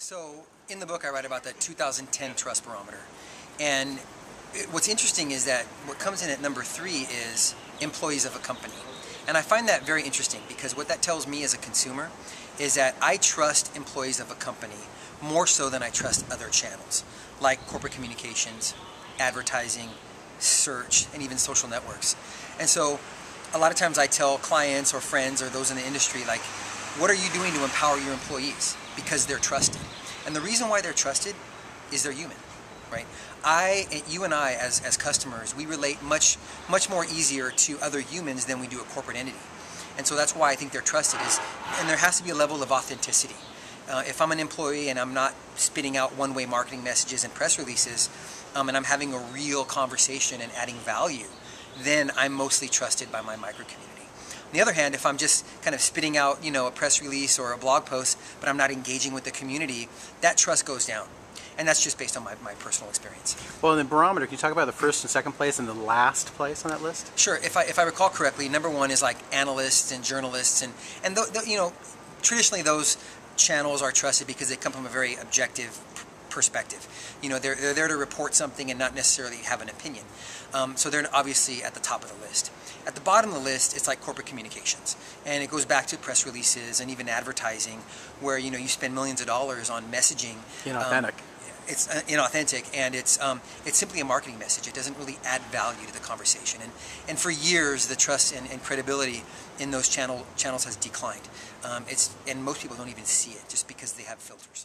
So in the book I write about the 2010 Trust Barometer, and what's interesting is that what comes in at number 3 is employees of a company. And I find that very interesting because what that tells me as a consumer is that I trust employees of a company more so than I trust other channels like corporate communications, advertising, search, and even social networks. And so a lot of times I tell clients or friends or those in the industry, like, what are you doing to empower your employees? Because they're trusted. And the reason why they're trusted is they're human, right? You and I as customers, we relate much more easier to other humans than we do a corporate entity. And so that's why I think they're trusted and there has to be a level of authenticity. If I'm an employee and I'm not spitting out one-way marketing messages and press releases, and I'm having a real conversation and adding value, then I'm mostly trusted by my micro-community. On the other hand, if I'm just kind of spitting out, a press release or a blog post, but I'm not engaging with the community, that trust goes down. And that's just based on my personal experience. Well, in the barometer, can you talk about the first and second place and the last place on that list? Sure. If I recall correctly, number 1 is like analysts and journalists, and traditionally those channels are trusted because they come from a very objective perspective. They're there to report something and not necessarily have an opinion. So they're obviously at the top of the list. At the bottom of the list, it's like corporate communications, and it goes back to press releases and even advertising, where you spend millions of dollars on messaging. Inauthentic. It's inauthentic, and it's simply a marketing message. It doesn't really add value to the conversation, and for years the trust and credibility in those channels has declined. And most people don't even see it just because they have filters.